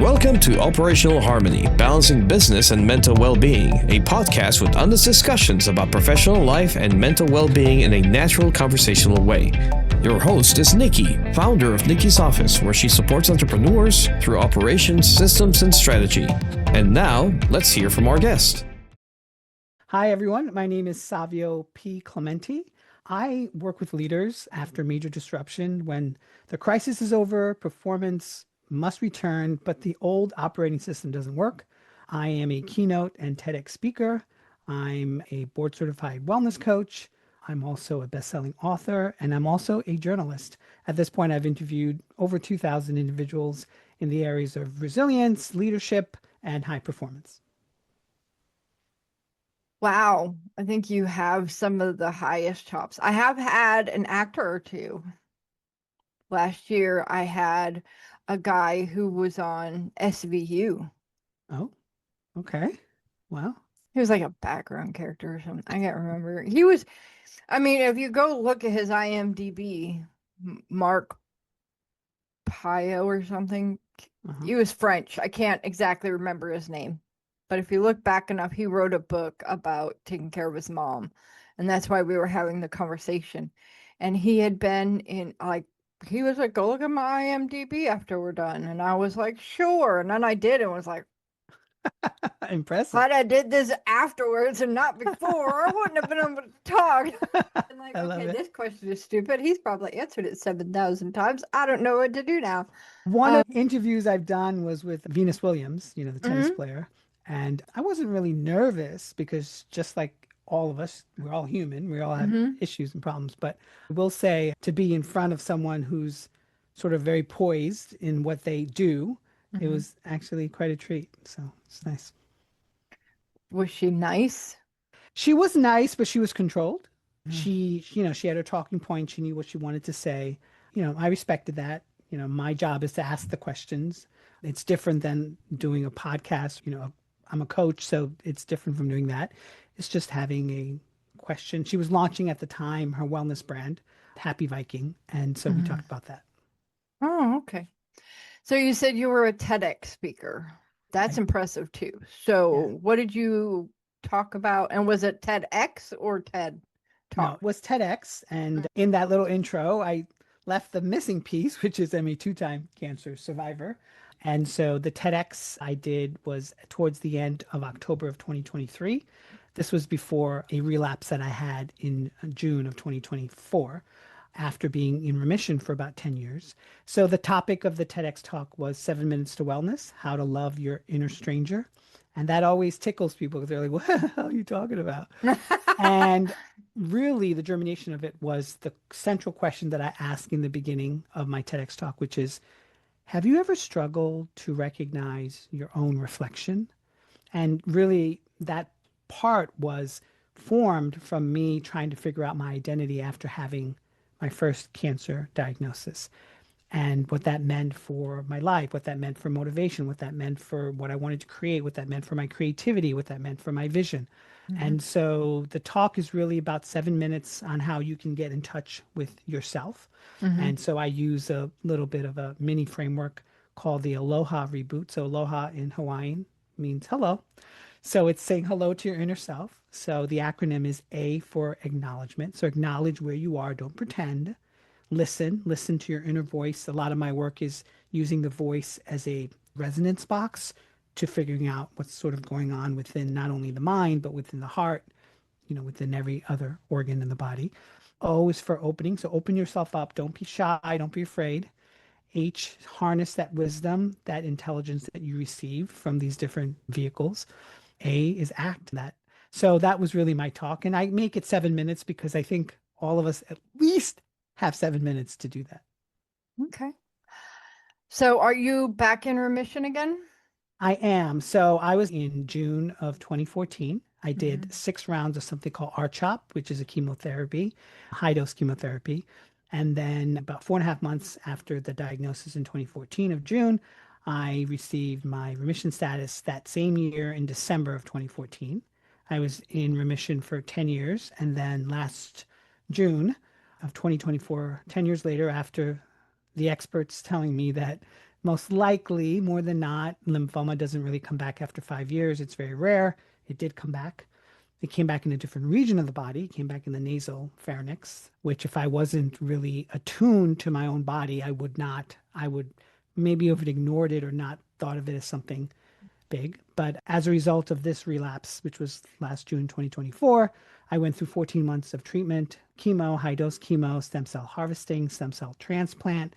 Welcome to Operational Harmony, Balancing Business and Mental Well-Being, a podcast with honest discussions about professional life and mental well-being in a natural conversational way. Your host is Nikki, founder of Nikki's Office, where she supports entrepreneurs through operations, systems, and strategy. And now, let's hear from our guest. Hi, everyone. My name is Savio P. Clemente. I work with leaders after major disruption when the crisis is over, performance must return, but the old operating system doesn't work. I am a keynote and TEDx speaker. I'm a board certified wellness coach. I'm also a best-selling author, and I'm also a journalist. At this point, I've interviewed over 2,000 individuals in the areas of resilience, leadership, and high performance. Wow, I think you have some of the highest chops. I have had an actor or two. Last year, I had a guy who was on SVU. Oh, okay. Wow. He was like a background character or something. I can't remember. He was, if you go look at his IMDb, Mark Pio or something, he was French. I can't exactly remember his name. But if you look back enough, he wrote a book about taking care of his mom. And that's why we were having the conversation. And he had been in, he was like, go look at my IMDb after we're done. And I was like, sure. And then I did and was like, impressive. But I did this afterwards and not before. I wouldn't have been able to talk. And like, okay, this question is stupid. He's probably answered it 7,000 times. I don't know what to do now. One of the interviews I've done was with Venus Williams, the tennis player. And I wasn't really nervous because just like all of us, we're all human. We all have issues and problems. But I will say to be in front of someone who's sort of very poised in what they do, it was actually quite a treat. So it's nice. Was she nice? She was nice, but she was controlled. She had her talking point. She knew what she wanted to say. I respected that. My job is to ask the questions. It's different than doing a podcast. I'm a coach, so it's different from doing that. It's just having a question. She was launching at the time her wellness brand, Happy Viking. And so we talked about that. Oh, okay. So you said you were a TEDx speaker. That's impressive too. So what did you talk about? And was it TEDx or TED Talk? No, it was TEDx. And in that little intro, I left the missing piece, which is I'm a two-time cancer survivor. And so the TEDx I did was towards the end of October of 2023. This was before a relapse that I had in June of 2024 after being in remission for about 10 years. So the topic of the TEDx talk was 7 Minutes to Wellness, How to Love Your Inner Stranger. And that always tickles people because they're like, what the hell are you talking about? And really the germination of it was the central question that I asked in the beginning of my TEDx talk, which is, have you ever struggled to recognize your own reflection? And really that part was formed from me trying to figure out my identity after having my first cancer diagnosis and what that meant for my life, what that meant for motivation, what that meant for what I wanted to create, what that meant for my creativity, what that meant for my vision. And so the talk is really about 7 minutes on how you can get in touch with yourself. And so I use a little bit of a mini framework called the Aloha Reboot. So aloha in Hawaiian means hello. So it's saying hello to your inner self. So the acronym is A for acknowledgement. So acknowledge where you are. Don't pretend. Listen to your inner voice. A lot of my work is using the voice as a resonance box to figuring out what's sort of going on within not only the mind, but within the heart, within every other organ in the body. O is for opening. So open yourself up. Don't be shy. Don't be afraid. H, harness that wisdom, that intelligence that you receive from these different vehicles. A is act that. So that was really my talk. And I make it 7 minutes because I think all of us at least have 7 minutes to do that. Okay. So are you back in remission again? I am. So I was in June of 2014. I did 6 rounds of something called RCHOP, which is a chemotherapy, high dose chemotherapy. And then about 4.5 months after the diagnosis in 2014 of June, I received my remission status that same year in December of 2014. I was in remission for 10 years. And then last June of 2024, 10 years later, after the experts telling me that most likely, more than not, lymphoma doesn't really come back after 5 years. It's very rare. It did come back. It came back in a different region of the body, it came back in the nasal pharynx, which if I wasn't really attuned to my own body, I would maybe have ignored it or not thought of it as something big. But as a result of this relapse, which was last June 2024, I went through 14 months of treatment, chemo, high dose chemo, stem cell harvesting, stem cell transplant,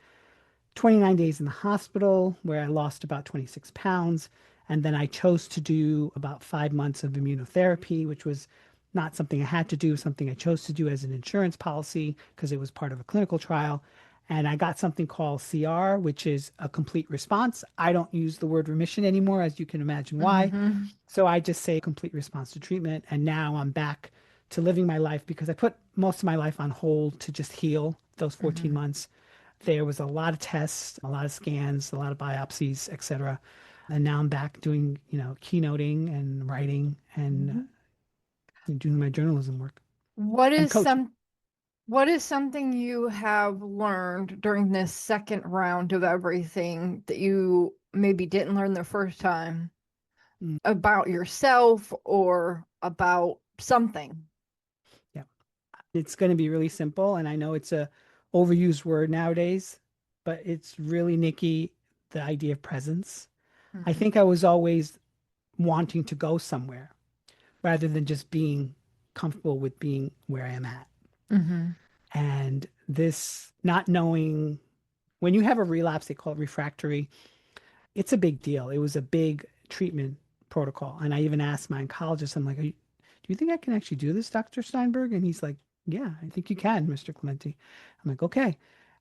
29 days in the hospital where I lost about 26 pounds. And then I chose to do about 5 months of immunotherapy, which was not something I had to do, something I chose to do as an insurance policy because it was part of a clinical trial. And I got something called CR, which is a complete response. I don't use the word remission anymore, as you can imagine why. Mm-hmm. So I just say complete response to treatment. And now I'm back to living my life because I put most of my life on hold to just heal those 14 Mm-hmm. months. There was a lot of tests, a lot of scans, a lot of biopsies, etc. And now I'm back doing, keynoting and writing and doing my journalism work What and is coaching. what is something you have learned during this second round of everything that you maybe didn't learn the first time Mm, about yourself or about something? yeah. It's going to be really simple. And I know it's a overused word nowadays, but it's really, Nikki, the idea of presence. I Mm-hmm. think I was always wanting to go somewhere rather than just being comfortable with being where I am at. Mm-hmm. And this not knowing when you have a relapse, they call it refractory. It's a big deal. It was a big treatment protocol. And I even asked my oncologist, I'm like, do you think I can actually do this, Dr. Steinberg? And he's like, yeah, I think you can, Mr. Clemente. I'm like, okay.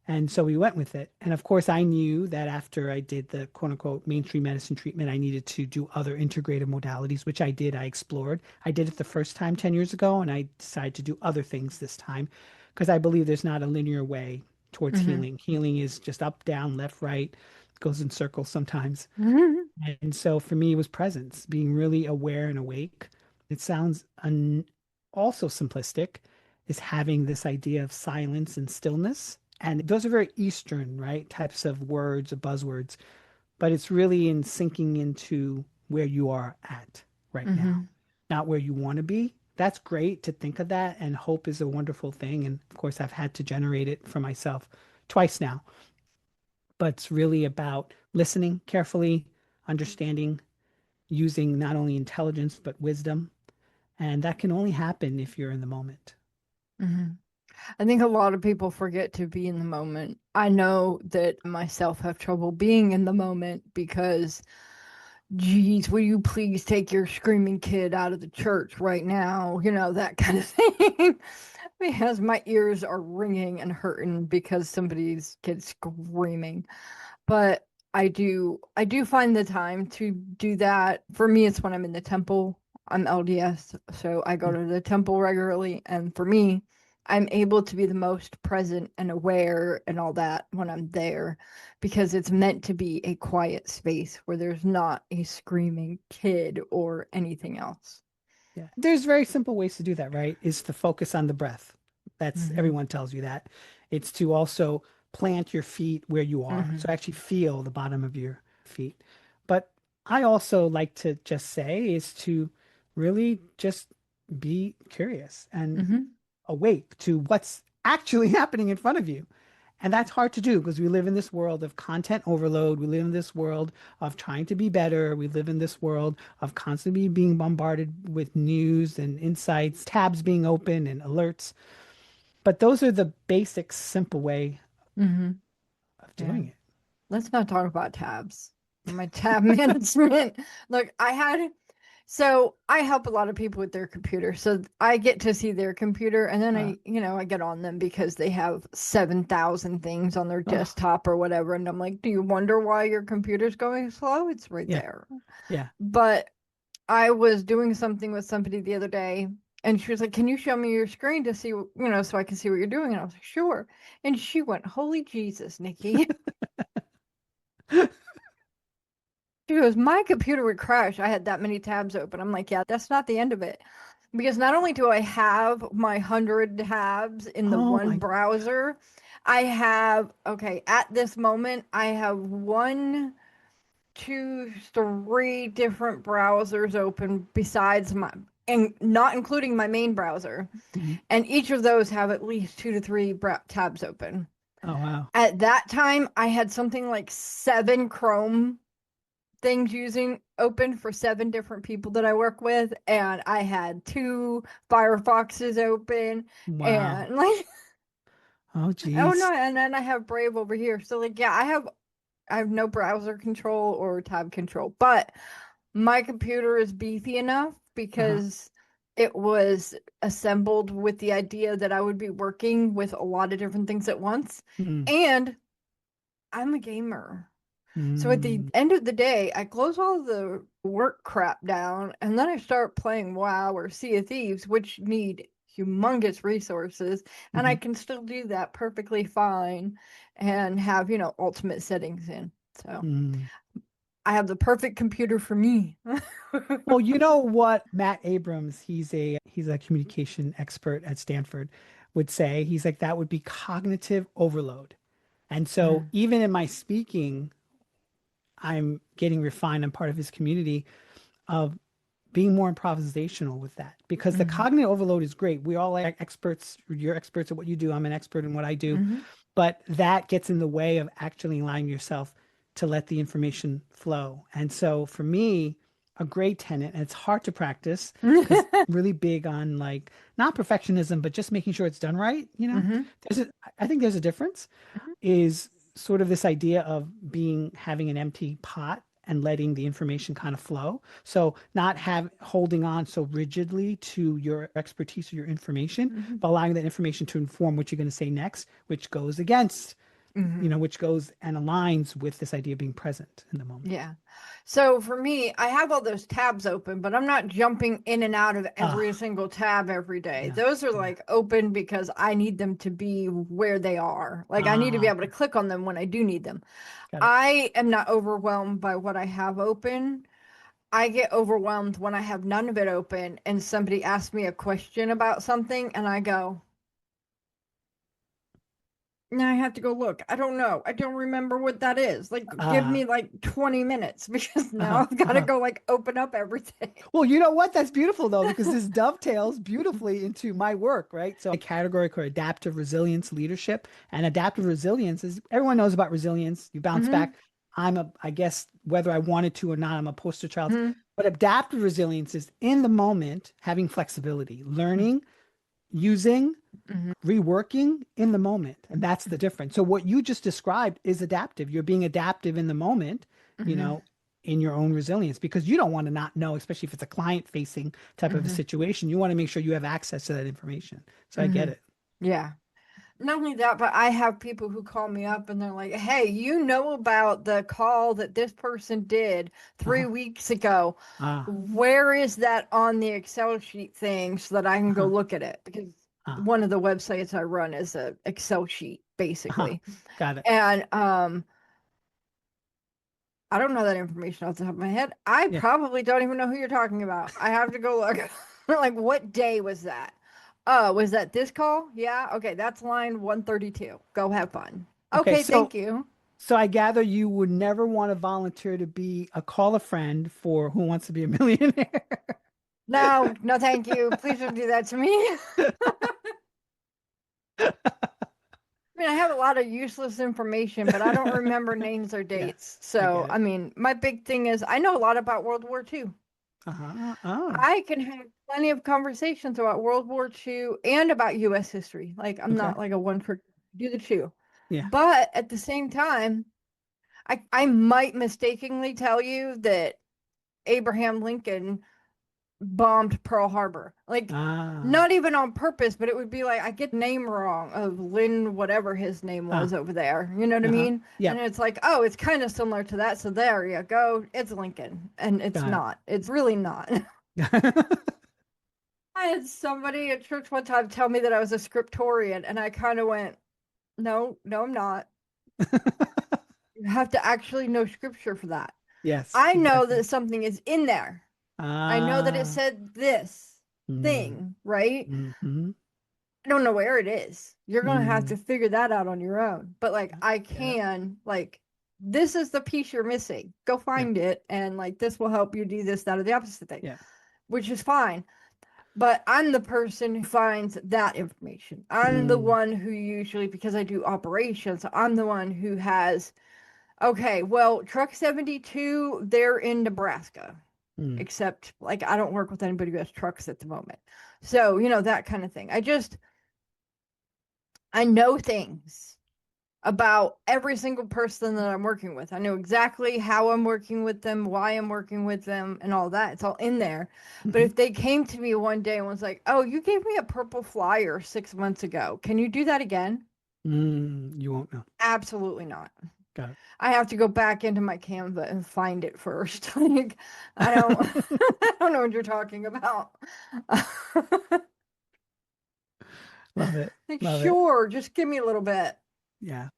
And so we went with it. And of course, I knew that after I did the quote unquote mainstream medicine treatment, I needed to do other integrative modalities, which I did. I explored. I did it the first time 10 years ago, and I decided to do other things this time because I believe there's not a linear way towards Mm-hmm. healing. Healing is just up, down, left, right, goes in circles sometimes. Mm-hmm. And so for me, it was presence, being really aware and awake. It sounds also simplistic, is having this idea of silence and stillness. And those are very Eastern, right? Types of words or buzzwords, but it's really in sinking into where you are at right now, Mm-hmm. not where you want to be. That's great to think of that. And hope is a wonderful thing. And of course, I've had to generate it for myself twice now. But it's really about listening carefully, understanding, using not only intelligence, but wisdom. And that can only happen if you're in the moment. Mm-hmm. I think a lot of people forget to be in the moment. I know that myself have trouble being in the moment because, geez, will you please take your screaming kid out of the church right now? You know, that kind of thing. Because my ears are ringing and hurting because somebody's kid screaming. But I do find the time to do that. For me, it's when I'm in the temple. I'm LDS, so I go Mm. to the temple regularly. And for me, I'm able to be the most present and aware and all that when I'm there because it's meant to be a quiet space where there's not a screaming kid or anything else. Yeah. There's very simple ways to do that, right? Is to focus on the breath. That's Mm-hmm. everyone tells you that. It's to also plant your feet where you are. Mm-hmm. So actually feel the bottom of your feet. But I also like to just say is to really just be curious and Mm-hmm. awake to what's actually happening in front of you. And that's hard to do because we live in this world of content overload. We live in this world of trying to be better. We live in this world of constantly being bombarded with news and insights, tabs being open and alerts. But those are the basic, simple way Mm-hmm. of Yeah. doing it. Let's not talk about tabs. My tab management. Look, so I help a lot of people with their computer. So I get to see their computer and then Uh, I get on them because they have 7,000 things on their oh, desktop or whatever. And I'm like, do you wonder why your computer's going slow? It's right yeah, there. yeah. But I was doing something with somebody the other day and she was like, can you show me your screen to see, so I can see what you're doing? And I was like, sure. And she went, holy Jesus, Nikki. She goes, my computer would crash. I had that many tabs open. I'm like, yeah, that's not the end of it. Because not only do I have my 100 tabs in the Oh one my, browser, I have, okay, at this moment, I have 1, 2, 3 different browsers open besides and not including my main browser. Mhm. And each of those have at least 2 to 3 tabs open. Oh, wow. At that time, I had something like 7 Chrome things open for 7 different people that I work with, and I had 2 Firefoxes open, Wow. and like, Oh, oh no, geez. and then I have Brave over here. So like, yeah, I have no browser control or tab control, but my computer is beefy enough Uh-huh. because it was assembled with the idea that I would be working with a lot of different things at once, Mm. and I'm a gamer. So at the Mm. end of the day, I close all the work crap down and then I start playing WoW or Sea of Thieves, which need humongous resources. And I Mhm. can still do that perfectly fine and have, ultimate settings in. So Mm. I have the perfect computer for me. Well, you know what Matt Abrams, he's a communication expert at Stanford, would say. He's like, that would be cognitive overload. And so Mhm. even in my speaking, I'm getting refined. I'm part of his community of being more improvisational with that because the Mhm. cognitive overload is great. We all are experts. You're experts at what you do. I'm an expert in what I do. Mhm. But that gets in the way of actually allowing yourself to let the information flow. And so for me, a great tenet, and it's hard to practice because really big on like not perfectionism, but just making sure it's done right. Mhm. I think there's a difference is sort of this idea of having an empty pot and letting the information kind of flow. So not holding on so rigidly to your expertise or your information, Mhm. but allowing that information to inform what you're going to say next, which goes against, Mhm. which goes and aligns with this idea of being present in the moment. Yeah. So for me, I have all those tabs open, but I'm not jumping in and out of every Ah, single tab every day. yeah, Those are yeah. like open because I need them to be where they are. Like I need to be Ah, able to click on them when I do need them. got it. I am not overwhelmed by what I have open. I get overwhelmed when I have none of it open and somebody asks me a question about something and I go, now I have to go look. I don't know. I don't remember what that is. Like, give Ah, me like 20 minutes because now uh-huh, I've got to uh-huh. go like open up everything. Well, you know what? That's beautiful though, because this dovetails beautifully into my work, right? So a category called adaptive resilience leadership. And adaptive resilience is everyone knows about resilience. You bounce Mm-hmm. back. I guess whether I wanted to or not, I'm a poster child. Mm-hmm. But adaptive resilience is in the moment, having flexibility, learning, using, Mm-hmm. reworking in the moment. And that's the difference. So what you just described is adaptive. You're being adaptive in the moment, you Mm-hmm. know, in your own resilience because you don't want to not know, especially if it's a client facing type of a Mm-hmm. situation. You want to make sure you have access to that information. So I Mm-hmm. get it. Yeah. Not only that, but I have people who call me up and they're like, hey, you know about the call that this person did 3 weeks ago. Ah, Where is that on the Excel sheet thing so that I can go uh-huh, look at it? Because uh, one of the websites I run is a Excel sheet, uh-huh. basically. Got it. And I don't know that information off the top of my head. I Yeah. probably don't even know who you're talking about. I have to go look. Like, what day was that? Was that this call? Yeah. Okay, that's line 132. Go have fun. Okay. Okay, thank you. So I gather you would never want to volunteer to be a call a friend for Who Wants to Be a Millionaire. No, no, thank you. Please don't do that to me. I mean, I have a lot of useless information, but I don't remember names or Yeah, dates. I So, get I it. mean, my big thing is I know a lot about World War II. Uh-huh. Oh, I can have plenty of conversations about World War II and about US history. Like, I'm okay. not like a one for do the two. Yeah. But at the same time, I might mistakenly tell you that Abraham Lincoln bombed Pearl Harbor. Like, Ah. not even on purpose, but it would be like I get the name wrong of Lynn, whatever his name was Ah. over there. You know what I Uh-huh. mean? And Yep. it's like, oh, it's kind of similar to that. So there you go. It's Lincoln. And it's Got not. It's really not. it. I had somebody at church one time tell me that I was a scriptorian, and I kind of went, no, no, I'm not. You have to actually know scripture for that. Yes, I know exactly. that something is in there. I know that it Ah. said this Mm, thing, right? hmm. I don't know where it is. You're going to have to Mm. figure that out on your own. But like, I Get it. can, like, this is the piece you're missing. Go Yeah. find it. And like, this will help you do this, that, or the opposite thing, Yeah. which is fine. But I'm the person who finds that information. I'm the Mm. one who usually, because I do operations, I'm the one who has, okay, well, truck 72, they're in Nebraska. Mm. Except, like, I don't work with anybody who has trucks at the moment. So, that kind of thing. I know things about every single person that I'm working with. I know exactly how I'm working with them, why I'm working with them, and all that. It's all in there. But Mhm. if they came to me one day and was like, "Oh, you gave me a purple flyer 6 months ago. Can you do that again?" You won't know. Absolutely not. Got it. I have to go back into my Canva and find it first. Like, I don't I don't know what you're talking about. Love it. Like, Love it. sure, just give me a little bit. Yeah.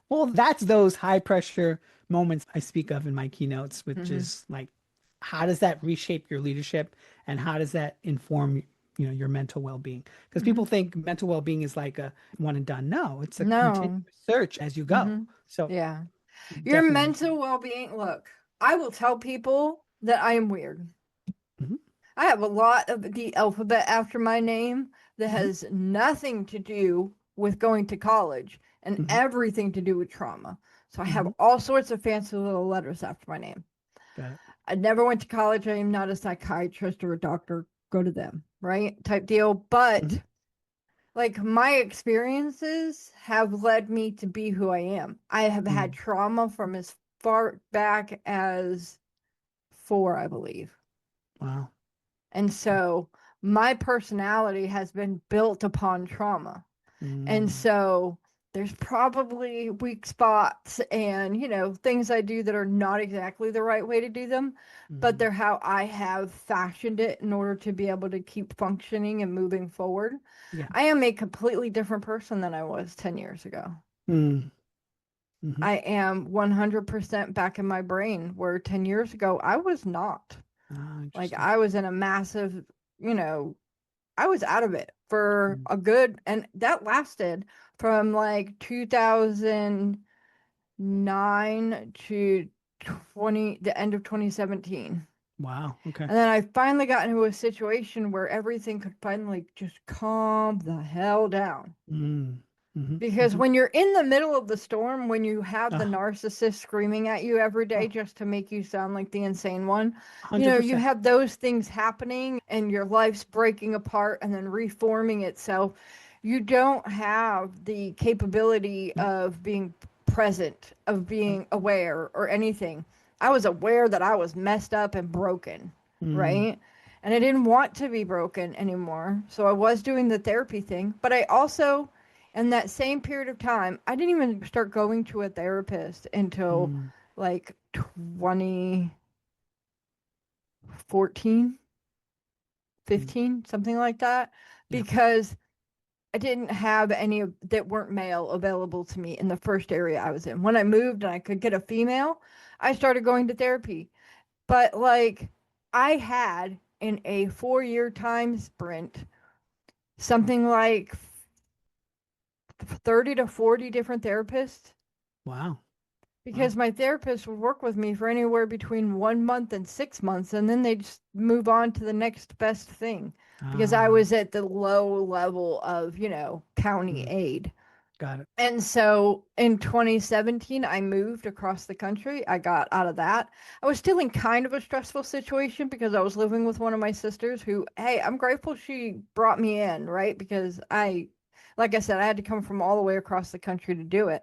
Well, that's those high pressure moments I speak of in my keynotes, which Hmm. is like, how does that reshape your leadership and how does that inform, your mental well-being? Because Hmm. people think mental well-being is like a one and done. No, it's a continuous No. search as you go. Hmm. So Yeah. Your definitely. mental well-being, look, I will tell people that I am weird. Mhm, I have a lot of the alphabet after my name that mhm, has nothing to do with going to college and mhm, everything to do with trauma. So I have mhm. all sorts of fancy little letters after my name. Got it. I never went to college. I am not a psychiatrist or a doctor. Go to them, right? Type deal. Mhm, But like, my experiences have led me to be who I am. I have had mm. trauma from as far back as 4, I believe. Wow. And so my personality has been built upon trauma. And Mm, so there's probably weak spots and, things I do that are not exactly the right way to do them, but mm. they're how I have fashioned it in order to be able to keep functioning and moving forward. Yeah. I am a completely different person than I was 10 years ago. Mm, mhm. I am 100% back in my brain where 10 years ago I was not. Ah, Like, interesting. I was in a massive, you know, I was out of it for Mm. a good, and that lasted from like 2009 to the end of 2017. Wow. Okay. And then I finally got into a situation where everything could finally just calm the hell down. Mm, mhm, Because mhm. when you're in the middle of the storm, when you have the Ah, narcissist screaming at you every day oh, just to make you sound like the insane one, you 100%. have those things happening and your life's breaking apart and then reforming itself. You don't have the capability Nope. of being present, of Nope. being aware or anything. I was aware that I was messed up and broken, Mm, right? And I didn't want to be broken anymore. So I was doing the therapy thing, but I also, in that same period of time, I didn't even start going to a therapist until mm, like 2014, mm, 15, something like that, yeah. because I didn't have any that weren't male available to me in the first area I was in. When I moved and I could get a female, I started going to therapy. But like, I had in a 4-year time sprint something like 30 to 40 different therapists, Wow. Wow. because my therapist would work with me for anywhere between 1 month and 6 months, and then they'd just move on to the next best thing because I Ah, was at the low level of, county mm, aid. got it. And so in 2017, I moved across the country. I got out of that. I was still in kind of a stressful situation because I was living with one of my sisters who, hey, I'm grateful she brought me in, right? Because like I said, I had to come from all the way across the country to do it.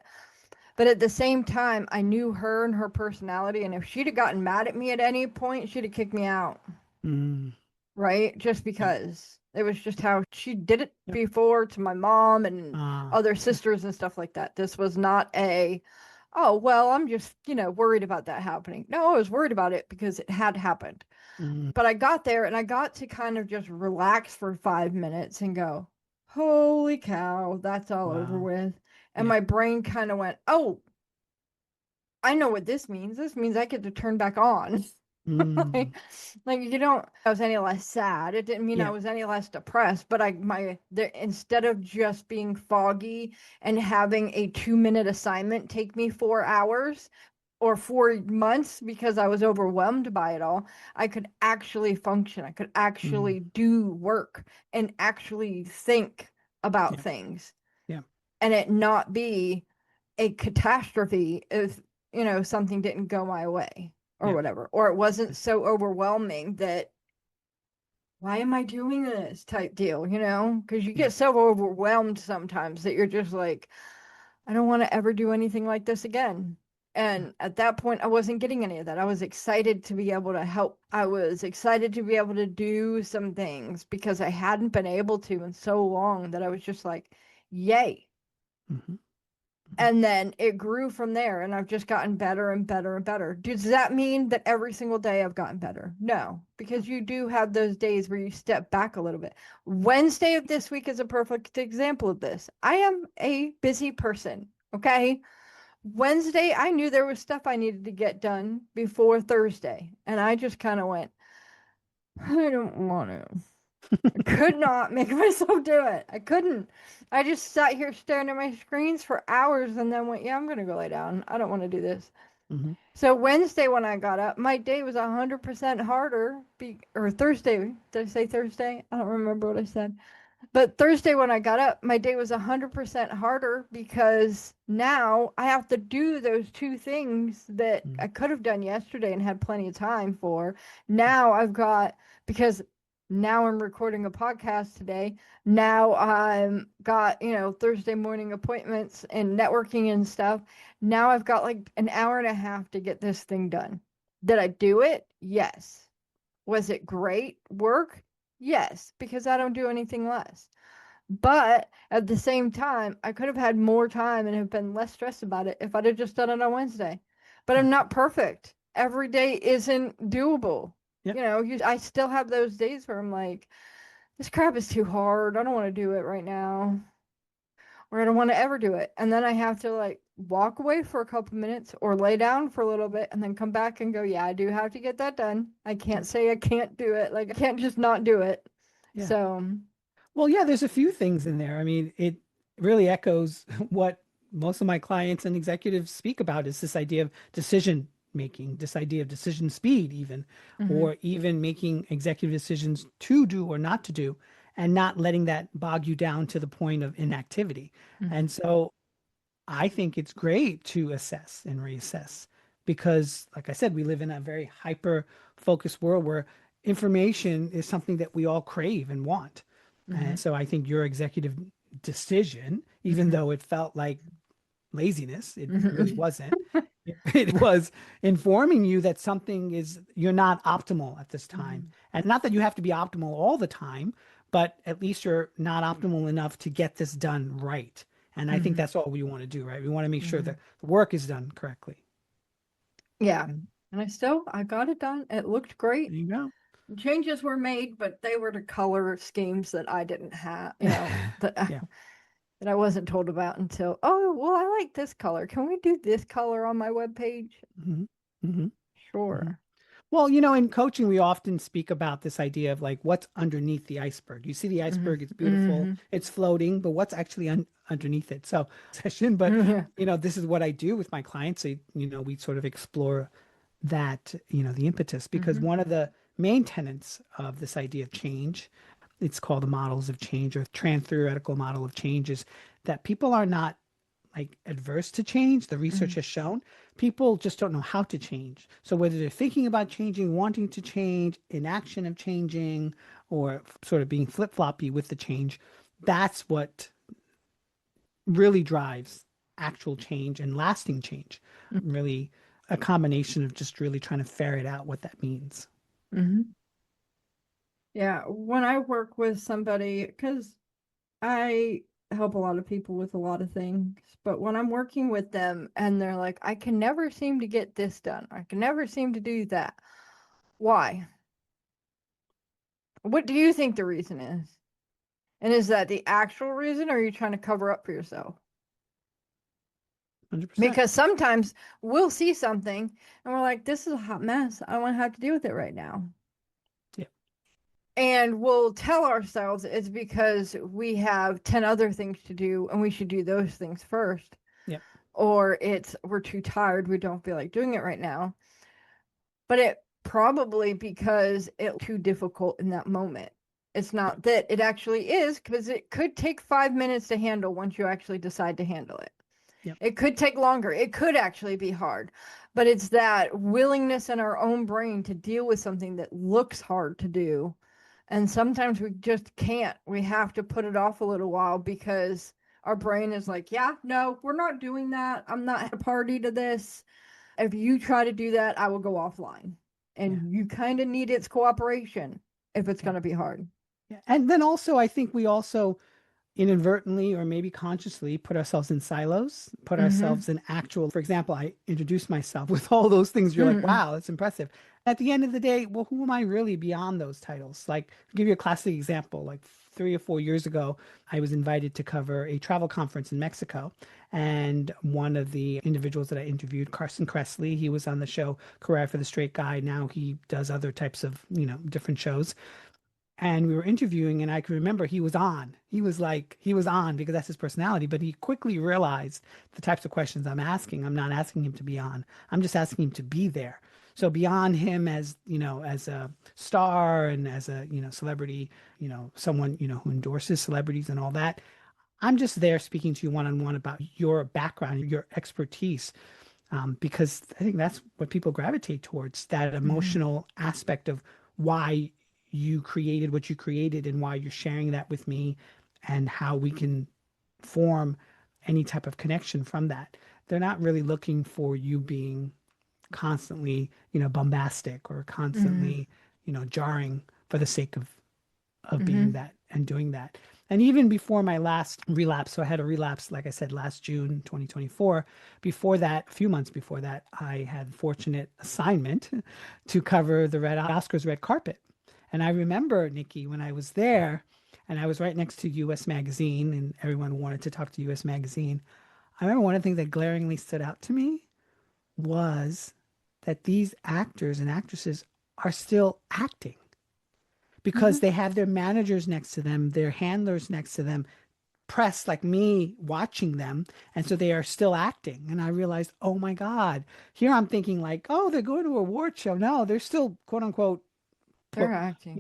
But at the same time, I knew her and her personality. And if she'd have gotten mad at me at any point, she'd have kicked me out, Mm, right? Just yep. because it was just how she did it Yep. before to my mom and Ah, other okay. sisters and stuff like that. This was not oh, well, I'm just, worried about that happening. No, I was worried about it because it had happened. Mm, But I got there and I got to kind of just relax for 5 minutes and go, holy cow, that's all over wow. with. And Yeah. my brain kind of went, oh, I know what this means. This means I get to turn back on. Mm. Like you don't, I was any less sad. It didn't mean I Yeah. was any less depressed, but instead of just being foggy and having a 2-minute assignment take me 4 hours or 4 months because I was overwhelmed by it all, I could actually function. I could Mm. actually do work and actually think about Yeah. things Yeah. and it not be a catastrophe if, something didn't go my way or Yeah. whatever, or it wasn't so overwhelming that why am I doing this type deal, because you Yeah. get so overwhelmed sometimes that you're just like, I don't want to ever do anything like this again. Yeah. And at that point, I wasn't getting any of that. I was excited to be able to help. I was excited to be able to do some things because I hadn't been able to in so long that I was just like, yay. Mm-hmm. And then it grew from there, and I've just gotten better and better and better. Does that mean that every single day I've gotten better? No, because you do have those days where you step back a little bit. Wednesday of this week is a perfect example of this. I am a busy person, okay? Wednesday, I knew there was stuff I needed to get done before Thursday, and I just kind of went, I don't want to. I could not make myself do it. I couldn't. I just sat here staring at my screens for hours and then went, yeah, I'm going to go lay down. I don't want to do this. Mm-hmm. So Wednesday when I got up, my day was 100% harder. Or Thursday. Did I say Thursday? I don't remember what I said. But Thursday when I got up, my day was 100% harder because now I have to do those two things that Mm-hmm. I could have done yesterday and had plenty of time for. Now I've got, because now I'm recording a podcast today. Now I'm got, Thursday morning appointments and networking and stuff. Now I've got like an hour and a half to get this thing done. Did I do it? Yes. Was it great work? Yes, because I don't do anything less. But at the same time, I could have had more time and have been less stressed about it if I'd have just done it on Wednesday. But I'm not perfect. Every day isn't doable. Yeah. I still have those days where I'm like, this crap is too hard. I don't want to do it right now. Or I don't want to ever do it. And then I have to like walk away for a couple minutes or lay down for a little bit and then come back and go, yeah, I do have to get that done. I can't say I can't do it. Like I can't just not do it. Yeah. So, Well, yeah, there's a few things in there. I mean, it really echoes what most of my clients and executives speak about is this idea of decision making, this idea of decision speed, even, mhm, or even making executive decisions to do or not to do, and not letting that bog you down to the point of inactivity. mhm, And so I think it's great to assess and reassess because, like I said, we live in a very hyper focused world where information is something that we all crave and want. And mhm, so I think your executive decision, even mhm, though it felt like laziness, it really mhm, wasn't. It was informing you that something is, you're not optimal at this time. mhm, And not that you have to be optimal all the time, but at least you're not optimal enough to get this done right. And I think mhm, that's all we want to do, right? We want to make sure mhm. that the work is done correctly. Yeah. And I got it done. It looked great. There you go. Changes were made, but they were to color schemes that I didn't have, that Yeah. that I wasn't told about until, oh, well, I like this color. Can we do this color on my webpage? Hmm. Hmm. Hmm. Sure. Well, in coaching, we often speak about this idea of like what's underneath the iceberg. You see the Mhm, iceberg, it's beautiful, mhm, it's floating, but what's actually underneath it? So, session, but yeah. this is what I do with my clients. So, we sort of explore that, the impetus, because Mhm, one of the main tenets of this idea of change, it's called the models of change or trans-theoretical model of change, is that people are not like adverse to change. The research mhm, has shown people just don't know how to change. So whether they're thinking about changing, wanting to change, inaction of changing, or sort of being flip-floppy with the change, that's what really drives actual change and lasting change. Really a combination of just really trying to ferret out what that means. mhm. Yeah, when I work with somebody, because I help a lot of people with a lot of things, but when I'm working with them and they're like, I can never seem to get this done, I can never seem to do that. Why? What do you think the reason is? And is that the actual reason, or are you trying to cover up for yourself? 100%. Because sometimes we'll see something and we're like, this is a hot mess. I don't want to have to deal with it right now. Yeah. And we'll tell ourselves it's because we have 10 other things to do and we should do those things first. Yep. Or it's we're too tired, we don't feel like doing it right now. But it probably because it's too difficult in that moment. It's not that it actually is, because it could take 5 minutes to handle once you actually decide to handle it. Yep. It could take longer. It could actually be hard. But it's that willingness in our own brain to deal with something that looks hard to do. And sometimes we just can't. We have to put it off a little while because our brain is like, yeah, no, we're not doing that. I'm not a party to this. If you try to do that, I will go offline. And you kind of need its cooperation if it's going to be hard. Yeah. And then also, I think we also inadvertently or maybe consciously put ourselves in silos, put ourselves in actual, for example, I introduced myself with all those things. You're like, wow, that's impressive. At the end of the day, well, who am I really beyond those titles? Like, I'll give you a classic example. Like 3 or 4 years ago, I was invited to cover a travel conference in Mexico. And one of the individuals that I interviewed, Carson Kressley, he was on the show Career for the Straight Guy. Now he does other types of, different shows. And we were interviewing, and I can remember he was on. He was on because that's his personality. But he quickly realized the types of questions I'm asking. I'm not asking him to be on. I'm just asking him to be there. So beyond him as, as a star and as a, celebrity, someone, who endorses celebrities and all that, I'm just there speaking to you one-on-one about your background, your expertise, because I think that's what people gravitate towards, that emotional aspect of why you created what you created and why you're sharing that with me and how we can form any type of connection from that. They're not really looking for you being constantly, bombastic or constantly, jarring for the sake of being that and doing that. And even before my last relapse, so I had a relapse, like I said, last June 2024. Before that, a few months before that, I had fortunate assignment to cover the Oscars red carpet. And I remember, Nikki, when I was there, and I was right next to US Magazine, and everyone wanted to talk to US Magazine. I remember one of the things that glaringly stood out to me was that these actors and actresses are still acting because they have their managers next to them, their handlers next to them, press like me watching them. And so they are still acting. And I realized, oh my God, here I'm thinking like, oh, they're going to a award show. No, they're still quote unquote, they're acting,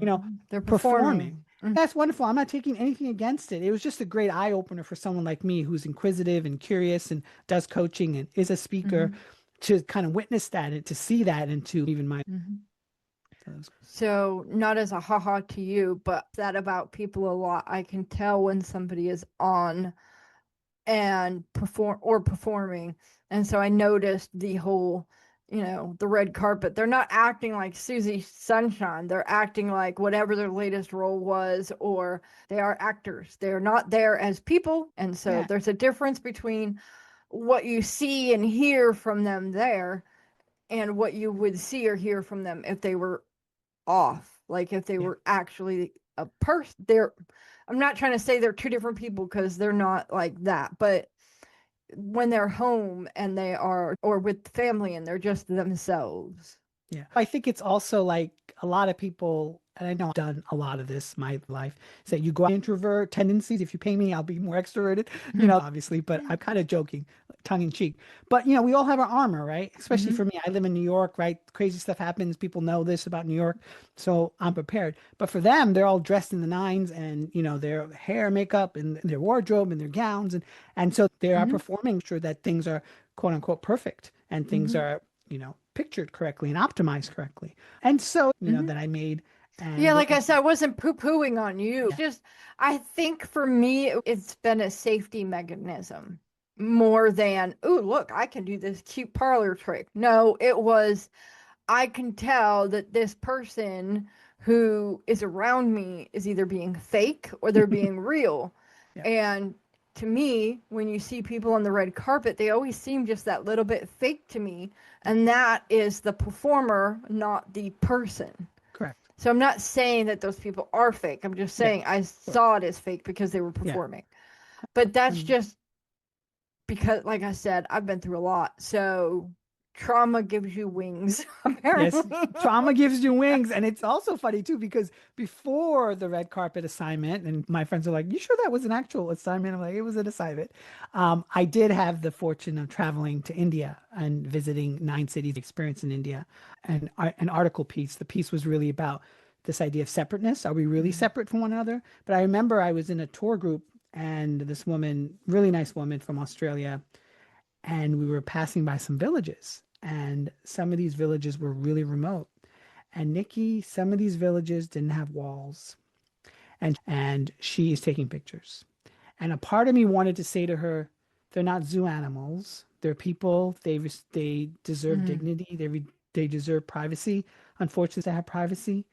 they're performing. That's wonderful. I'm not taking anything against it. It was just a great eye opener for someone like me who's inquisitive and curious and does coaching and is a speaker to kind of witness that and to see that and to even my. So not as a haha to you, but that about people a lot. I can tell when somebody is on and performing. And so I noticed the whole, the red carpet. They're not acting like Susie Sunshine. They're acting like whatever their latest role was, or they are actors. They're not there as people. And so there's a difference between what you see and hear from them there and what you would see or hear from them if they were off, like if they were actually a person. I'm not trying to say they're two different people because they're not like that, but when they're home and they are, or with family and they're just themselves. Yeah. I think it's also like a lot of people, and I know I've done a lot of this in my life, say you go introvert tendencies. If you pay me, I'll be more extroverted, obviously, but I'm kind of joking, tongue in cheek. But, we all have our armor, right? Especially for me, I live in New York, right? Crazy stuff happens. People know this about New York. So I'm prepared. But for them, they're all dressed in the nines and, their hair, makeup and their wardrobe and their gowns. And so they are performing sure that things are quote unquote perfect and things are, pictured correctly and optimized correctly. And so, that I made. And like I said, I wasn't poo-pooing on you. Just, I think for me, it's been a safety mechanism more than, oh, look, I can do this cute parlor trick. No, it was, I can tell that this person who is around me is either being fake or they're being real. And to me, when you see people on the red carpet, they always seem just that little bit fake to me. And that is the performer, not the person. Correct. So I'm not saying that those people are fake. I'm just saying I saw it as fake because they were performing. But that's just because, like I said, I've been through a lot. So trauma gives you wings, Yes, apparently. trauma gives you wings. And it's also funny too, because before the red carpet assignment, and my friends are like, "You sure that was an actual assignment?" I'm like, "It was an assignment." I did have the fortune of traveling to India and visiting 9 cities, experience in India, and an article piece. The piece was really about this idea of separateness. Are we really separate from one another? But I remember I was in a tour group, and this woman, really nice woman from Australia, and we were passing by some villages, and some of these villages were really remote. And Nikki, some of these villages didn't have walls, and she is taking pictures. And a part of me wanted to say to her, they're not zoo animals. They're people. They deserve Mhm. dignity. They deserve privacy. Unfortunately, they have privacy.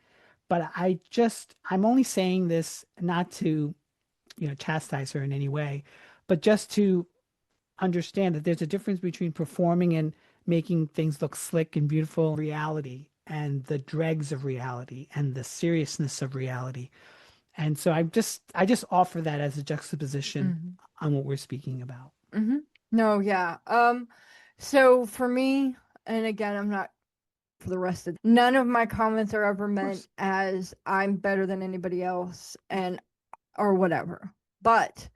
But I'm only saying this not to, chastise her in any way, but just to understand that there's a difference between performing and making things look slick and beautiful, reality, and the dregs of reality and the seriousness of reality. And so I just offer that as a juxtaposition Mhm. on what we're speaking about. Mhm. No, yeah. So for me, and again, I'm not for the rest of none of my comments are ever Of meant course. as I'm better than anybody else and or whatever. But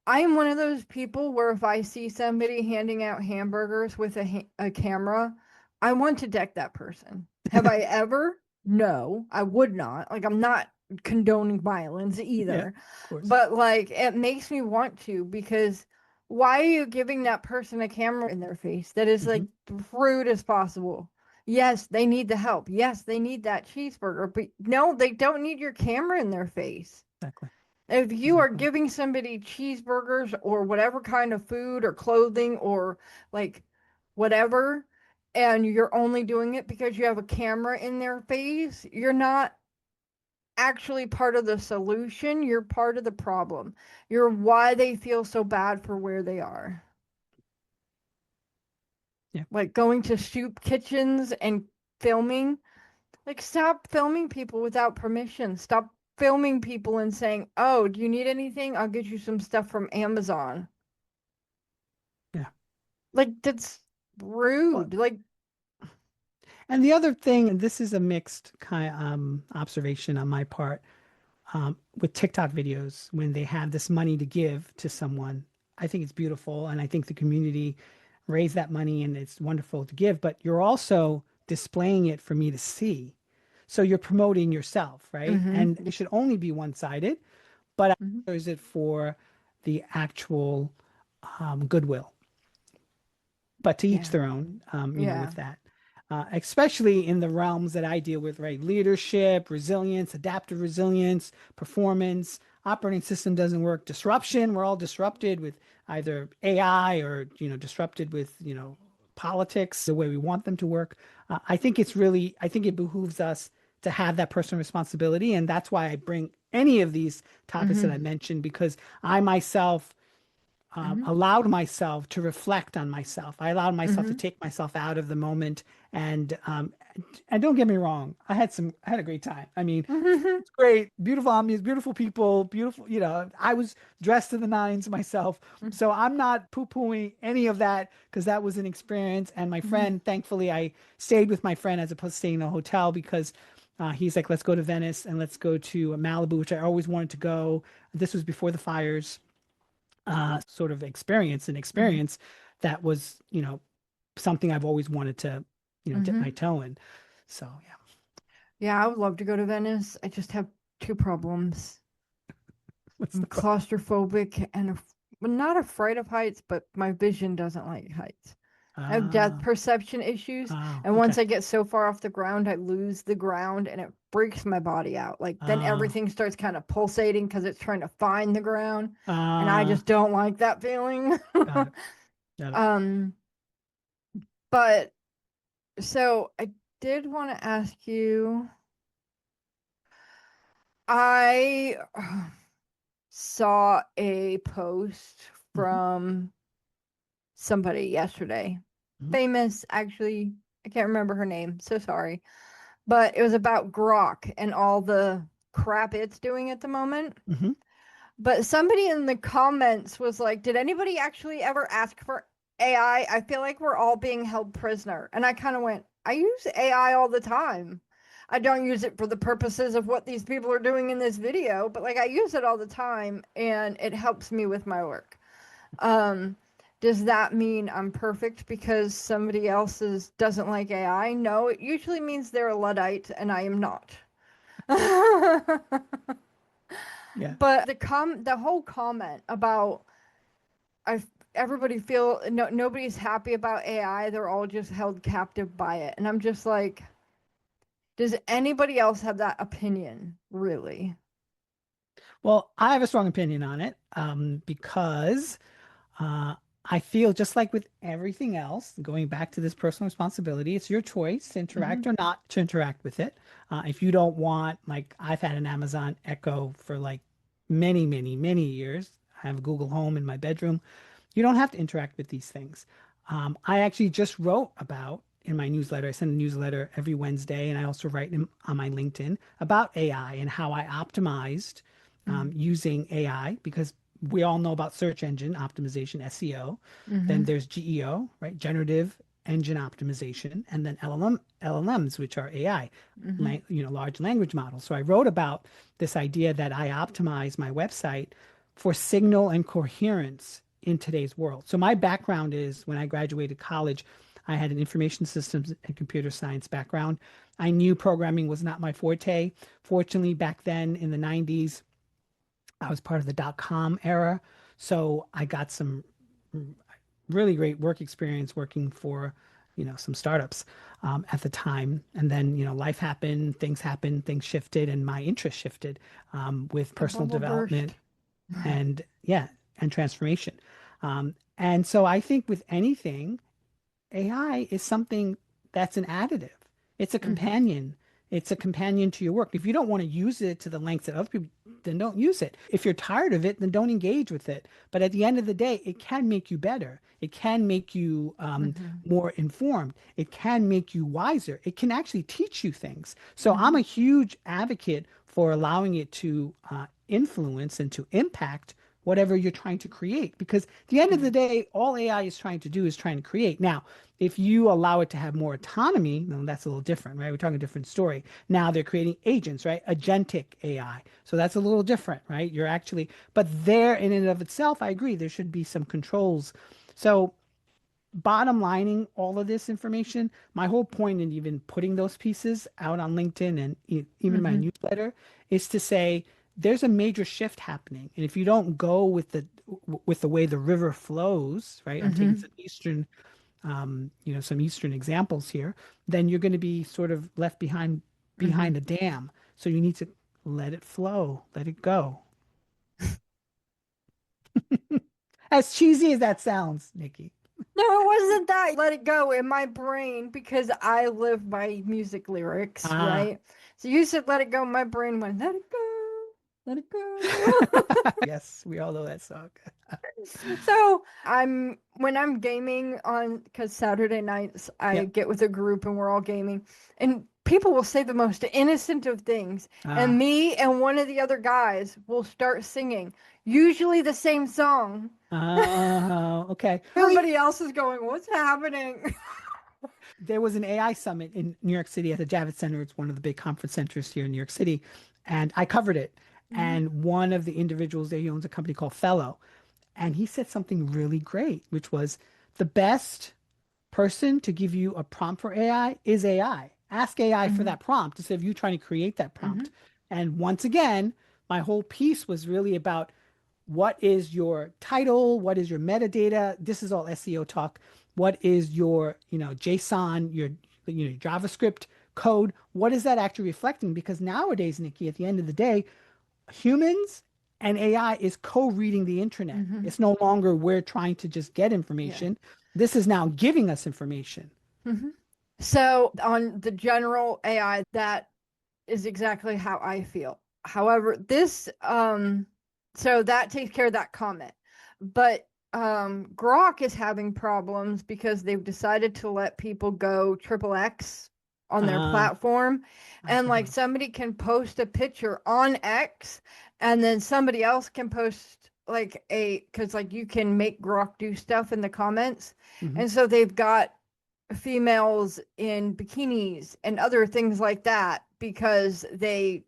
I am one of those people where if I see somebody handing out hamburgers with a camera, I want to deck that person. Have I ever? No, I would not. Like, I'm not condoning violence Yeah, either. of course. But, like, it makes me want to because why are you giving that person a camera in their face that is, like, Hmm. rude as possible? Yes, they need the help. Yes, they need that cheeseburger. But no, they don't need your camera in their face. Exactly. If you are Exactly. giving somebody cheeseburgers or whatever kind of food or clothing or like whatever, and you're only doing it because you have a camera in their face, you're not actually part of the solution. You're part of the problem. You're why they feel so bad for where they are. Yeah. Like going to soup kitchens and filming. Like, stop filming people without permission. Stop filming people and saying, "Oh, do you need anything? I'll get you some stuff from Amazon." Yeah. Like, that's Well, rude. Like, and the other thing, and this is a mixed kind of observation on my part, with TikTok videos, when they have this money to give to someone, I think it's beautiful. And I think the community raise that money and it's wonderful to give, but you're also displaying it for me to see. So you're promoting yourself, right? mm-hmm. And it should only be one-sided, but Mm-hmm. is it for the actual goodwill? But to each Yeah. their own, Yeah. with that. Especially in the realms that I deal with, right? Leadership, resilience, adaptive resilience, performance, operating system doesn't work, disruption. We're all disrupted with either AI or, disrupted with, politics, the way we want them to work. I think it behooves us to have that personal responsibility. And that's why I bring any of these topics that I Mm-hmm. mentioned, because I myself Mm-hmm. allowed myself to reflect on myself. I allowed myself to Mm-hmm. take myself out of the moment, and don't get me wrong, I had a great time. I mean, Mm-hmm. it's great, beautiful ambience, beautiful people, beautiful. I was dressed to the nines myself, so I'm not poo-pooing any of that because that was an experience. And my Mm-hmm. friend, thankfully, I stayed with my friend as opposed to staying in a hotel because. He's like, let's go to Venice and let's go to Malibu, which I always wanted to go. This was before the fires, sort of experience that was, something I've always wanted to, dip Mm-hmm. my toe in. So yeah. Yeah, I would love to go to Venice. I just have two problems. What's I'm the problem? claustrophobic and well, not afraid of heights, but my vision doesn't like heights. I have depth Uh, perception issues, oh, and okay. once I get so far off the ground, I lose the ground, and it freaks my body out. Like then Uh, everything starts kind of pulsating because it's trying to find the ground, and I uh, just don't like that feeling. got it. Got it. um, but so I did want to ask you. I saw a post Hmm. from somebody yesterday. Hmm. Famous, actually. I can't remember her name. So sorry. But it was about Grok and all the crap it's doing at the moment. Hmm. But somebody in the comments was like, did anybody actually ever ask for AI? I feel like we're all being held prisoner. And I kind of went, I use AI all the time. I don't use it for the purposes of what these people are doing in this video, but like I use it all the time and it helps me with my work. Does that mean I'm perfect because somebody else doesn't like AI? No, it usually means they're a Luddite and I am not. Yeah. But the whole comment about everybody feel nobody's happy about AI, they're all just held captive by it. And I'm just like, does anybody else have that opinion, really? Well, I have a strong opinion on it because I feel just like with everything else, going back to this personal responsibility, it's your choice to interact or not to interact with it. If you don't want, like I've had an Amazon Echo for like many, many, many years. I have a Google Home in my bedroom. You don't have to interact with these things. I actually just wrote about in my newsletter. I send a newsletter every Wednesday, and I also write on my LinkedIn about AI and how I optimized using AI because we all know about search engine optimization, SEO. Then there's GEO, right? Generative engine optimization, and then LLMs, which are AI, large language models. So I wrote about this idea that I optimize my website for signal and coherence in today's world. So my background is when I graduated college, I had an information systems and computer science background. I knew programming was not my forte. Fortunately, back then in the 90s, I was part of the dot-com era. So I got some really great work experience working for, some startups at the time. And then, life happened, things shifted, and my interest shifted with The personal bubble development burst. and and transformation. And so I think with anything, AI is something that's an additive. It's a companion. It's a companion to your work. If you don't want to use it to the lengths that other people, then don't use it. If you're tired of it, then don't engage with it. But at the end of the day, it can make you better. It can make you more informed. It can make you wiser. It can actually teach you things. So I'm a huge advocate for allowing it to influence and to impact whatever you're trying to create. Because at the end of the day, all AI is trying to do is trying to create. Now, if you allow it to have more autonomy, then that's a little different, right? We're talking a different story. Now they're creating agents, right? Agentic AI. So that's a little different, right? But there in and of itself, I agree, there should be some controls. So bottom lining all of this information, my whole point in even putting those pieces out on LinkedIn and even my newsletter is to say there's a major shift happening. And if you don't go with the way the river flows, right? I'm taking some Eastern examples here, then you're going to be sort of left behind a dam. So you need to let it flow, let it go. As cheesy as that sounds, Nikki. No, it wasn't that. Let it go in my brain because I live by music lyrics, Ah, right? So you said let it go. My brain went, let it go, let it go. yes, we all know that song. So when I'm gaming because Saturday nights I Yep. get with a group and we're all gaming, and people will say the most innocent of things, and me and one of the other guys will start singing, usually the same song. Okay. Everybody else is going, what's happening? There was an AI summit in New York City at the Javits Center. It's one of the big conference centers here in New York City. And I covered it. And one of the individuals there, he owns a company called Fellow. And he said something really great, which was the best person to give you a prompt for AI is AI. Ask AI for that prompt instead of you trying to create that prompt. And once again, my whole piece was really about what is your title, what is your metadata. This is all SEO talk. What is your, JSON, your JavaScript code? What is that actually reflecting? Because nowadays, Nikki, at the end of the day, humans and AI is co-reading the internet. It's no longer we're trying to just get information. This is now giving us information. So on the general AI, that is exactly how I feel. However, so that takes care of that comment. But Grok is having problems because they've decided to let people go XXX on their platform. And like Uh-huh. somebody can post a picture on X, and then somebody else can post like because like you can make Grok do stuff in the comments. Mhm. And so they've got females in bikinis and other things like that because they,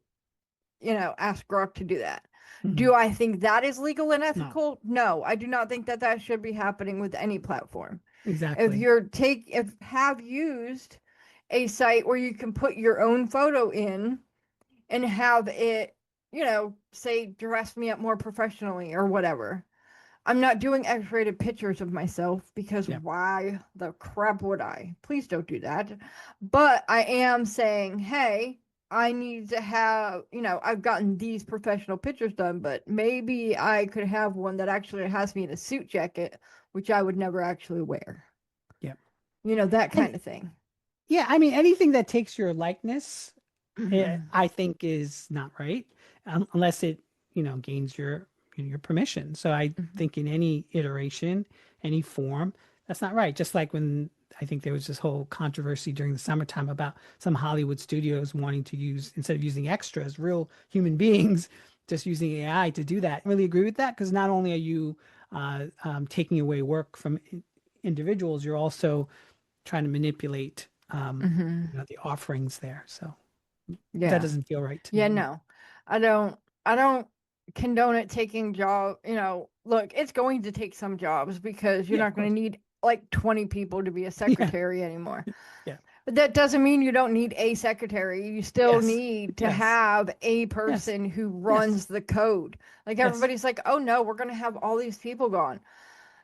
ask Grok to do that. Do Mhm. I think that is legal and No, ethical? No, I do not think that that should be happening with any platform. If exactly. have used a site where you can put your own photo in and have it, say dress me up more professionally or whatever. I'm not doing X-rated pictures of myself because Yeah. why the crap would I? Please don't do that. But I am saying, hey, I need to have, I've gotten these professional pictures done, but maybe I could have one that actually has me in a suit jacket, which I would never actually wear. Yeah. That And kind of thing. yeah, I mean, anything that takes your likeness, Mm-hmm. I think is not right, unless it, gains your permission. So I Mm-hmm. think in any iteration, any form, that's not right. Just like when I think there was this whole controversy during the summertime about some Hollywood studios wanting to use, instead of using extras, real human beings, just using AI to do that. I really agree with that because not only are you taking away work from individuals, you're also trying to manipulate Mm-hmm. the offerings there. So that Yeah. doesn't feel right to Yeah, me. no. I don't condone it taking job, look, it's going to take some jobs because you're Yeah, of not going to course. need like 20 people to be a Yeah, secretary anymore. yeah. But that doesn't mean you don't need a secretary. You still Yes, need to yes, have a yes, person who yes, runs the code. Like yes. everybody's like, "Oh no, we're going to have all these people gone."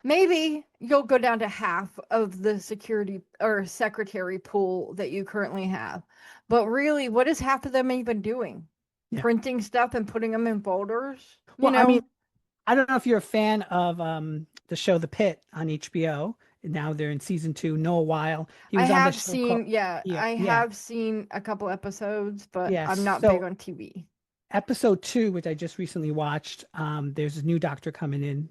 Maybe you'll go down to half of the security or secretary pool that you currently have. But really, what is half of them even doing? Yeah. Printing stuff and putting them in folders? Well, I mean, I don't know if you're a fan of the show The Pit on HBO. Now they're in season 2. Noah Weil. He I was on the have show called seen, yeah, Yeah, I yeah, have seen a couple episodes, but yes. I'm not big So on TV. episode 2, which I just recently watched, there's a new doctor coming in.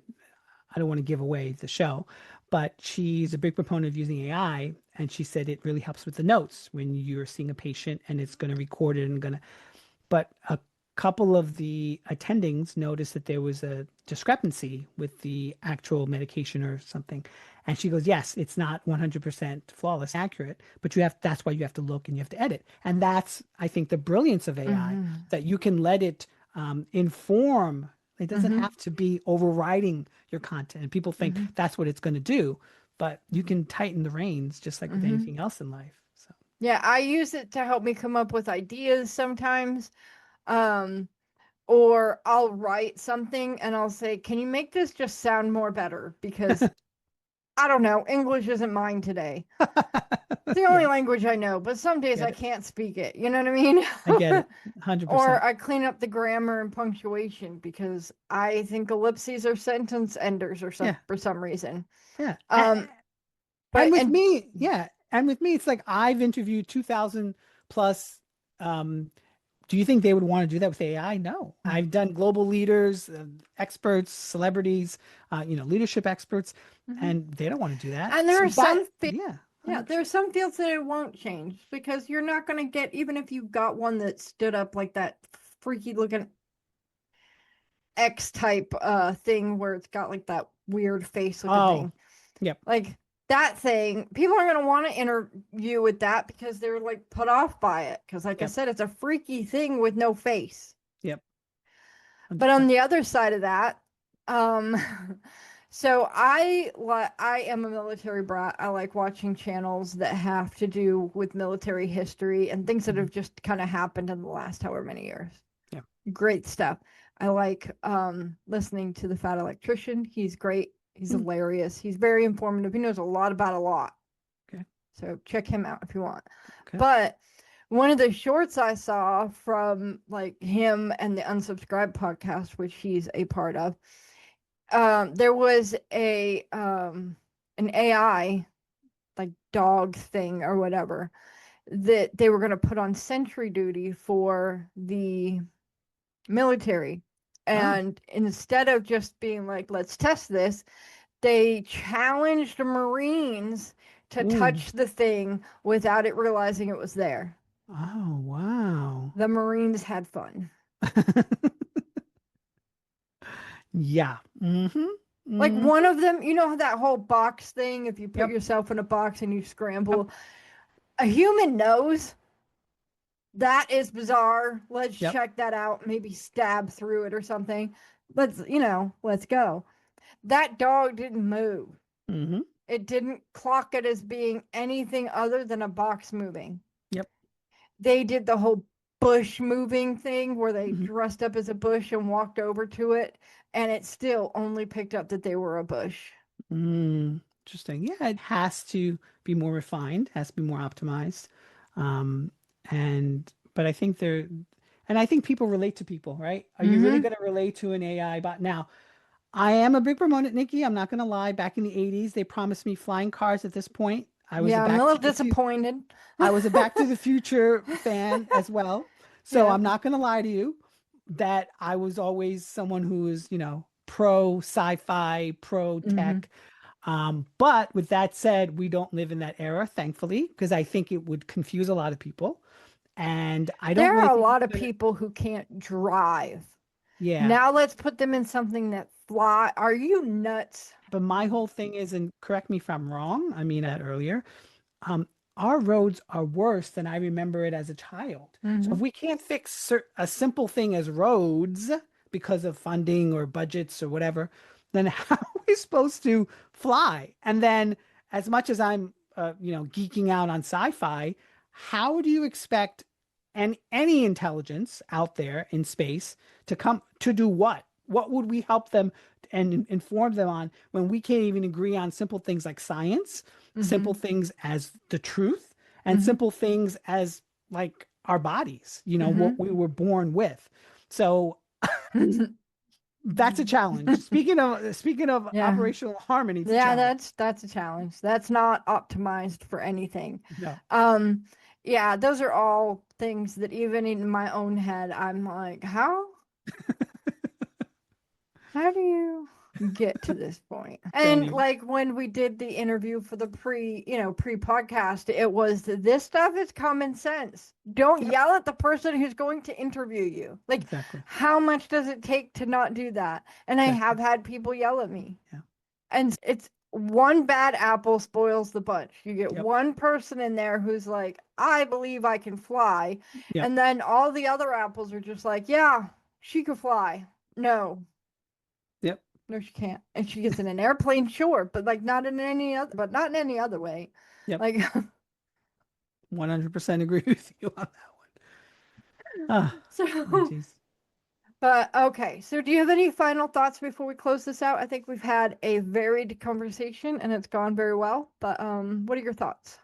I don't want to give away the show, but she's a big proponent of using AI, and she said it really helps with the notes when you're seeing a patient and it's going to record it and going to. But a couple of the attendings noticed that there was a discrepancy with the actual medication or something, and she goes, "Yes, it's not 100% flawless, accurate, but you have. That's why you have to look and you have to edit, and that's I think the brilliance of AI Mm-hmm. that you can let it inform. It doesn't Mm-hmm. have to be overriding your content. And people think Mm-hmm. that's what it's going to do, but you can tighten the reins just like with Mm-hmm. anything else in life. So, Yeah, I use it to help me come up with ideas sometimes. Um, or I'll write something and I'll say, "Can you make this just sound more better?" Because I don't know, English isn't mine today. It's the only yeah, language I know, but some days get I it. can't speak it. You know what I mean? I get it. 100%. Or I clean up the grammar and punctuation because I think ellipses are sentence enders or Yeah, for some reason. yeah. Um, And but with and me, yeah. And with me, it's like I've interviewed 2,000 plus. Um, do you think they would want to do that with AI? No. I've done global leaders, experts, celebrities, leadership experts, Mhm. and they don't want to do that. and there So, are but some yeah, yeah, there are 100%. some fields that it won't change because you're not going to get, even if you got one that stood up like that freaky looking X type thing where it's got like that weird face looking Oh, thing. yep, Like that thing, people are going to want to interview with that because they're like put off by it. Because, like I yep, said, it's a freaky thing with no face. yep, But on 100%. the other side of that, um, so I am a military brat. I like watching channels that have to do with military history and things that Mhm. have just kind of happened in the last however many years. Yeah. Great stuff. I like listening to the Fat Electrician. He's great. He's Mm, hilarious. He's very informative. He knows a lot about a lot. okay, So check him out if you want. okay. But one of the shorts I saw from like him and the Unsubscribed podcast, which he's a part of, there was an AI like dog thing or whatever that they were going to put on sentry duty for the military. Oh, And instead of just being like, let's test this, they challenged Marines to Ooh. touch the thing without it realizing it was there. Oh, wow. The Marines had fun. Yeah. Mm-hmm. Like Mm-hmm. one of them, you know that whole box thing, if you put Yep. yourself in a box and you scramble, a human knows that is bizarre. Let's Yep. check that out. Maybe stab through it or something. Let's go. That dog didn't move. Mm-hmm. It didn't clock it as being anything other than a box moving. Yep. They did the whole bush moving thing where they Mm-hmm. dressed up as a bush and walked over to it, and it still only picked up that they were a bush. Interesting. Yeah, it has to be more refined, has to be more optimized. Um, but I think I think people relate to people, right? Are you really going to relate to an AI bot? Now, I am a big proponent, Nikki. I'm not going to lie. Back in the 80s, they promised me flying cars at this point. Yeah, I'm a little disappointed. I was a Back to the Future fan as well. So I'm not going to lie to you that I was always someone who was, pro sci-fi, pro tech. But with that said, we don't live in that era, thankfully, because I think it would confuse a lot of people. And I don't There really are a think lot of people who can't drive. Yeah. Now let's put them in something that fly. Are you nuts? But my whole thing is, and correct me if I'm wrong, I mean that earlier, our roads are worse than I remember it as a child. So if we can't fix a simple thing as roads because of funding or budgets or whatever, then how are we supposed to fly? And then as much as I'm, geeking out on sci-fi, how do you expect any intelligence out there in space to come to do what? What would we help them and inform them on when we can't even agree on simple things like science, simple things as the truth, and simple things as like our bodies, what we were born with. So that's a challenge. Speaking of operational harmony, it's a challenge. that's a challenge. That's not optimized for anything. No. Yeah, those are all things that even in my own head, I'm like, how do you get to this point? And like when we did the interview for the pre-podcast, it was this stuff is common sense. Don't yell at the person who's going to interview you. Like, how much does it take to not do that? And I have had people yell at me. Yeah. And it's one bad apple spoils the bunch. You get one person in there who's like, I believe I can fly. And then all the other apples are just like, yeah, she could fly. No, she can't. And she gets in an airplane, sure, but like not in any other way. Like 100% agree with you on that one. But okay, so do you have any final thoughts before we close this out? I think we've had a varied conversation and it's gone very well. But what are your thoughts?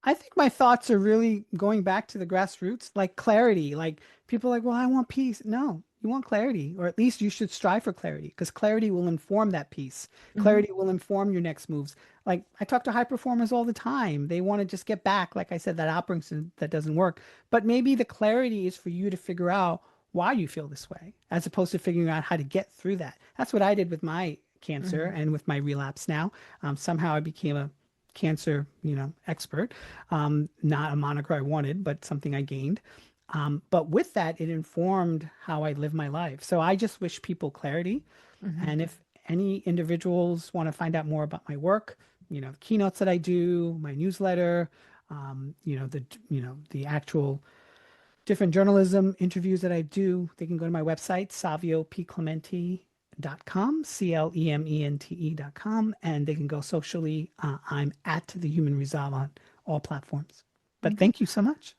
I think my thoughts are really going back to the grassroots, like clarity. Like people are like, well, I want peace. No, you want clarity, or at least you should strive for clarity, because clarity will inform that peace. Clarity will inform your next moves. Like I talk to high performers all the time. They want to just get back, like I said, that operation that doesn't work. But maybe the clarity is for you to figure out why you feel this way, as opposed to figuring out how to get through that. That's what I did with my cancer and with my relapse now. Somehow I became a cancer, expert. Not a moniker I wanted, but something I gained. But with that, it informed how I live my life. So I just wish people clarity. And if any individuals want to find out more about my work, the keynotes that I do, my newsletter, the actual different journalism interviews that I do, they can go to my website, saviopclemente.com, CLEMENTE.com, and they can go socially. I'm at The Human Resolve on all platforms. But thank you so much.